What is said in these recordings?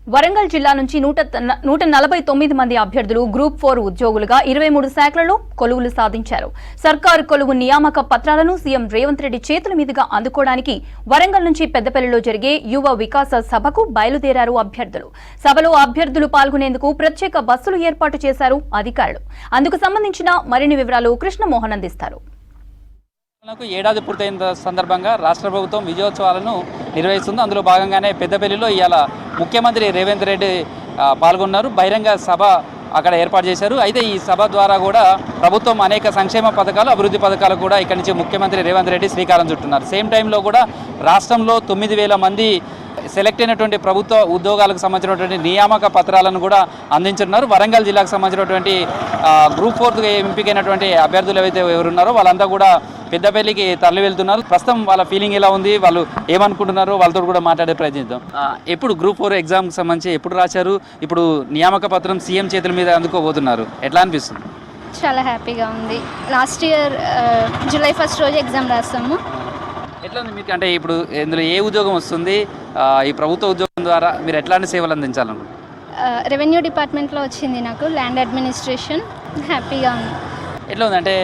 వరంగల్ జిల్లా నుంచి 149 మంది అభ్యర్థులు గ్రూప్ 4 ఉద్యోగులుగా 23 శాఖలలో కొలువులు సాధించారు. సర్కారు కొలువు నియామక పత్రాలను సీఎం రేవంత్ రెడ్డి చేతుల మీదుగా అందుకోవడానికి వరంగల్ నుంచి పెద్దపల్లిలో జరిగే యువ వికాస సభకు బయలుదేరారు అభ్యర్థులు. సభలో అభ్యర్థులు పాల్గొనేందుకు ప్రత్యేక బస్సులు ఏర్పాటు చేశారు అధికారులు. అందుకు సంబంధించిన మరిన్ని వివరాలు కృష్ణమోహన్ అందిస్తారు. ఏడాది పూర్తయిన సందర్భంగా రాష్ట్ర ప్రభుత్వం విజయోత్సవాలను నిర్వహిస్తుంది. అందులో భాగంగానే పెద్దపల్లిలో ఇవాళ ముఖ్యమంత్రి రేవంత్ రెడ్డి పాల్గొన్నారు. బహిరంగ సభ అక్కడ ఏర్పాటు చేశారు. అయితే ఈ సభ ద్వారా కూడా ప్రభుత్వం అనేక సంక్షేమ పథకాలు, అభివృద్ధి పథకాలు కూడా ఇక్కడి నుంచి ముఖ్యమంత్రి రేవంత్ రెడ్డి శ్రీకారం చుట్టున్నారు. సేమ్ టైంలో కూడా రాష్ట్రంలో 9,000 మంది సెలెక్ట్ అయినటువంటి ప్రభుత్వ ఉద్యోగాలకు సంబంధించినటువంటి నియామక పత్రాలను కూడా అందించున్నారు. వరంగల్ జిల్లాకు సంబంధించినటువంటి గ్రూప్ 4 ఎంపికైనటువంటి అభ్యర్థులు ఏవైతే ఎవరున్నారో వాళ్ళంతా కూడా పెద్దపల్లికి తరలి వెళ్తున్నారు. ప్రస్తుతం వాళ్ళ ఫీలింగ్ ఎలా ఉంది, వాళ్ళు ఏమనుకుంటున్నారో వాళ్ళతో కూడా మాట్లాడే ప్రయత్నిద్దాం. ఎప్పుడు గ్రూప్ 4 ఎగ్జామ్కి సంబంధించి ఎప్పుడు రాశారు? ఇప్పుడు నియామక పత్రం సీఎం చేతుల మీద అందుకోబోతున్నారు, ఎట్లా అనిపిస్తుంది? చాలా హ్యాపీగా ఉంది. లాస్ట్ ఇయర్ జూలై 1 రోజు ఎగ్జామ్ రాస్తాము. ఎట్లా ఉంది మీకు? అంటే ఇప్పుడు ఇందులో ఏ ఉద్యోగం వస్తుంది? ఈ ప్రభుత్వ ఉద్యోగం ద్వారా మీరు ఎట్లాంటి సేవలు అందించాలనుకుంటున్నారు? రెవెన్యూ డిపార్ట్మెంట్లో వచ్చింది నాకు, ల్యాండ్ అడ్మినిస్ట్రేషన్. హ్యాపీగా ఉంది. ఎట్లా ఉంది అంటే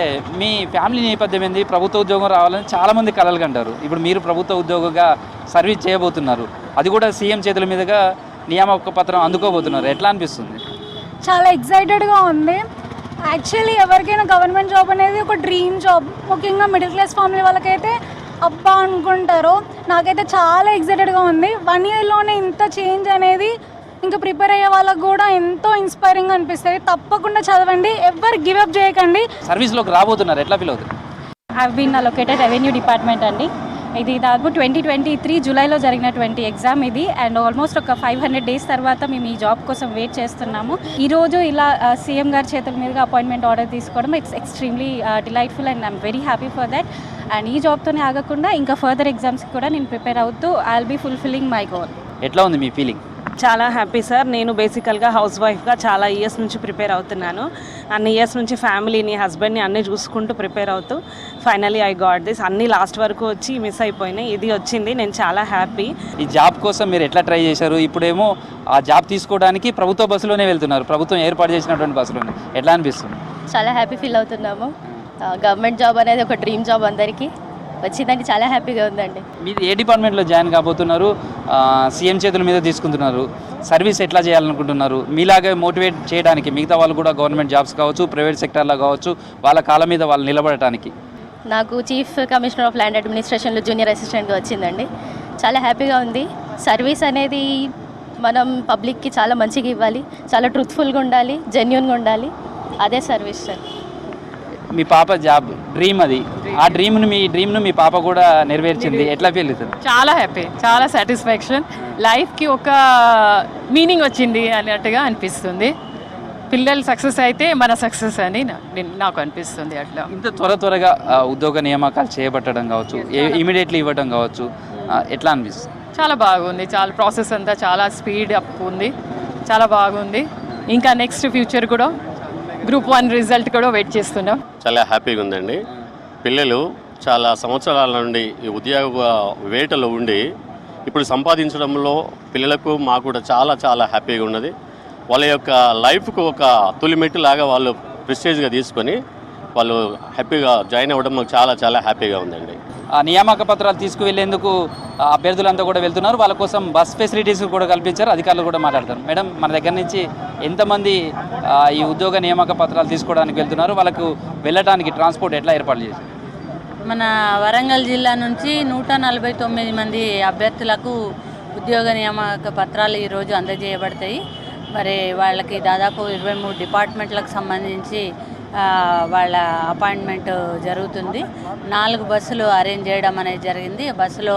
మీ ఫ్యామిలీ నేపథ్యం ఏంది? ప్రభుత్వ ఉద్యోగం రావాలని చాలామంది కలలు కంటారు. ఇప్పుడు మీరు ప్రభుత్వ ఉద్యోగంగా సర్వీస్ చేయబోతున్నారు, అది కూడా సీఎం చేతుల మీదుగా నియామక పత్రం అందుకోబోతున్నారు, ఎట్లా అనిపిస్తుంది? చాలా ఎక్సైటెడ్గా ఉంది. యాక్చువల్లీ ఎవరికైనా గవర్నమెంట్ జాబ్ అనేది ఒక డ్రీమ్ జాబ్. ముఖ్యంగా మిడిల్ క్లాస్ ఫ్యామిలీ వాళ్ళకైతే అబ్బా అనుకుంటారు. నాకైతే చాలా ఎక్సైటెడ్గా ఉంది. 1 ఇయర్లోనే ఇంత చేంజ్ అనేది ఇంకా ప్రిపేర్ అయ్యే వాళ్ళకు కూడా ఎంతో ఇన్స్పైరింగ్ అనిపిస్తుంది. తప్పకుండా చదవండి, ఎవరు గివ్ అప్ చేయకండి. సర్వీస్లోకి రాబోతున్నారు, ఎట్లా ఫీల్ అవుతుంది? Have been allocated revenue department అండి. ఇది దాదాపు 2023 జూలైలో జరిగినటువంటి ఎగ్జామ్ ఇది. అండ్ ఆల్మోస్ట్ ఒక 500 డేస్ తర్వాత మేము ఈ జాబ్ కోసం వెయిట్ చేస్తున్నాము. ఈరోజు ఇలా సీఎం గారి చేతుల మీదుగా అపాయింట్మెంట్ ఆర్డర్ తీసుకోవడం it's extremely delightful and I'm very happy for that. And ఈ జాబ్తోనే ఆగకుండా ఇంకా ఫర్దర్ ఎగ్జామ్స్కి కూడా నేను ప్రిపేర్ అవుతూ I will be fulfilling my goal. ఎట్లా ఉంది మీ ఫీలింగ్? చాలా హ్యాపీ సార్. నేను బేసికల్గా హౌస్ వైఫ్గా చాలా ఇయర్స్ నుంచి ప్రిపేర్ అవుతున్నాను. అన్ని ఇయర్స్ నుంచి ఫ్యామిలీని, హస్బెండ్ని అన్నీ చూసుకుంటూ ప్రిపేర్ అవుతూ ఫైనలీ ఐ గాట్ దిస్. అన్నీ లాస్ట్ వరకు వచ్చి మిస్ అయిపోయినాయి, ఇది వచ్చింది. నేను చాలా హ్యాపీ. ఈ జాబ్ కోసం మీరు ఎట్లా ట్రై చేశారు? ఇప్పుడేమో ఆ జాబ్ తీసుకోవడానికి ప్రభుత్వ బస్సులోనే వెళ్తున్నారు, ప్రభుత్వం ఏర్పాటు చేసినటువంటి బస్సులోనే, ఎట్లా అనిపిస్తుంది? చాలా హ్యాపీ ఫీల్ అవుతున్నాము. గవర్నమెంట్ జాబ్ అనేది ఒక డ్రీమ్ జాబ్, అందరికీ వచ్చిందండి. చాలా హ్యాపీగా ఉందండి. మీరు ఏ డిపార్ట్మెంట్లో జాయిన్ కాబోతున్నారు? సీఎం చేతుల మీద తీసుకుంటున్నారు, సర్వీస్ ఎట్లా చేయాలనుకుంటున్నారు? మీలాగే మోటివేట్ చేయడానికి మిగతా వాళ్ళు కూడా గవర్నమెంట్ జాబ్స్ కావచ్చు, ప్రైవేట్ సెక్టార్లో కావచ్చు, వాళ్ళ కాళ్ళ మీద వాళ్ళు నిలబడటానికి. నాకు చీఫ్ కమిషనర్ ఆఫ్ ల్యాండ్ అడ్మినిస్ట్రేషన్లో జూనియర్ అసిస్టెంట్గా వచ్చిందండి. చాలా హ్యాపీగా ఉంది. సర్వీస్ అనేది మనం పబ్లిక్కి చాలా మంచిగా ఇవ్వాలి, చాలా ట్రూత్ఫుల్గా ఉండాలి, జెన్యూన్గా ఉండాలి. అదే సర్వీస్ సార్. మీ పాప జాబ్ డ్రీమ్, అది ఆ డ్రీమ్ను మీ పాప కూడా నెరవేర్చింది, ఎట్లా ఫీల్ అవుతుంది? చాలా హ్యాపీ, చాలా సాటిస్ఫాక్షన్. లైఫ్కి ఒక మీనింగ్ వచ్చింది అన్నట్టుగా అనిపిస్తుంది. పిల్లలు సక్సెస్ అయితే మన సక్సెస్ అని నాకు అనిపిస్తుంది. అట్లా ఇంత త్వరగా ఉద్యోగ నియామకాలు చేపట్టడం కావచ్చు, ఇమీడియట్లీ ఇవ్వడం కావచ్చు, ఎట్లా అనిపిస్తుంది? చాలా బాగుంది. చాలా ప్రాసెస్ అంతా చాలా స్పీడ్ అప్ ఉంది, చాలా బాగుంది. ఇంకా నెక్స్ట్ ఫ్యూచర్ కూడా గ్రూప్ 1 రిజల్ట్ కూడా వెయిట్ చేస్తున్నాం. చాలా హ్యాపీగా ఉందండి. పిల్లలు చాలా సంవత్సరాల నుండి ఈ ఉద్యోగ వేటలో ఉండి ఇప్పుడు సంపాదించడంలో పిల్లలకు మాకు కూడా చాలా చాలా హ్యాపీగా ఉన్నది. వాళ్ళ యొక్క లైఫ్కు ఒక తొలిమెట్టు లాగా వాళ్ళు ప్రెస్టేజ్గా తీసుకొని వాళ్ళు హ్యాపీగా జాయిన్ అవ్వడం మాకు చాలా చాలా హ్యాపీగా ఉందండి. నియామక పత్రాలు తీసుకువెళ్లేందుకు అభ్యర్థులంతా కూడా వెళ్తున్నారు. వాళ్ళ కోసం బస్ ఫెసిలిటీస్ కూడా కల్పించారు, అధికారులు కూడా మాట్లాడతారు. మేడం, మన దగ్గర నుంచి ఎంతమంది ఈ ఉద్యోగ నియామక పత్రాలు తీసుకోవడానికి వెళ్తున్నారు? వాళ్ళకు వెళ్ళడానికి ట్రాన్స్పోర్ట్ ఎట్లా ఏర్పాటు చేశారు? మన వరంగల్ జిల్లా నుంచి 149 మంది అభ్యర్థులకు ఉద్యోగ నియామక పత్రాలు ఈరోజు అందజేయబడతాయి. మరి వాళ్ళకి దాదాపు 23 డిపార్ట్మెంట్లకు సంబంధించి వాళ్ళ అపాయింట్మెంట్ జరుగుతుంది. 4 బస్సులు అరేంజ్ చేయడం అనేది జరిగింది. బస్సులో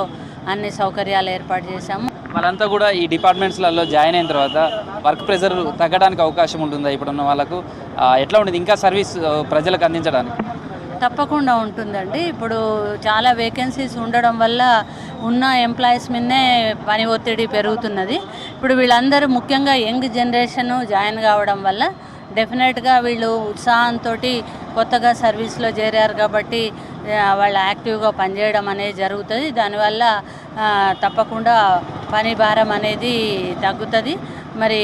అన్ని సౌకర్యాలు ఏర్పాటు చేశాము. వాళ్ళంతా కూడా ఈ డిపార్ట్మెంట్స్లలో జాయిన్ అయిన తర్వాత వర్క్ ప్రెజర్ తగ్గడానికి అవకాశం ఉంటుందా? ఇప్పుడున్న వాళ్ళకు ఎట్లా ఉండేది ఇంకా సర్వీస్ ప్రజలకు అందించడానికి? తప్పకుండా ఉంటుందండి. ఇప్పుడు చాలా వేకెన్సీస్ ఉండడం వల్ల ఉన్న ఎంప్లాయీస్ మీదనే పని ఒత్తిడి పెరుగుతున్నది. ఇప్పుడు వీళ్ళందరూ ముఖ్యంగా యంగ్ జనరేషన్ జాయిన్ కావడం వల్ల డెఫినెట్గా వీళ్ళు ఉత్సాహంతో కొత్తగా సర్వీస్లో చేరారు కాబట్టి వాళ్ళు యాక్టివ్గా పనిచేయడం అనేది జరుగుతుంది. దానివల్ల తప్పకుండా పని భారం అనేది తగ్గుతుంది. మరి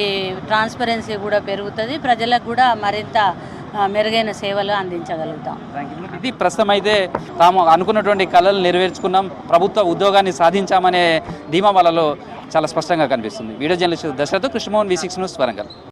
ట్రాన్స్పరెన్సీ కూడా పెరుగుతుంది. ప్రజలకు కూడా మరింత మెరుగైన సేవలు అందించగలుగుతాం. ఇది ప్రస్తుతం అయితే తాము అనుకున్నటువంటి కళలు నెరవేర్చుకున్నాం, ప్రభుత్వ ఉద్యోగాన్ని సాధించామనే ధీమా వాళ్ళలో చాలా స్పష్టంగా కనిపిస్తుంది. Video journalist Dashrath, Krishnamohan, V6 news, Warangal.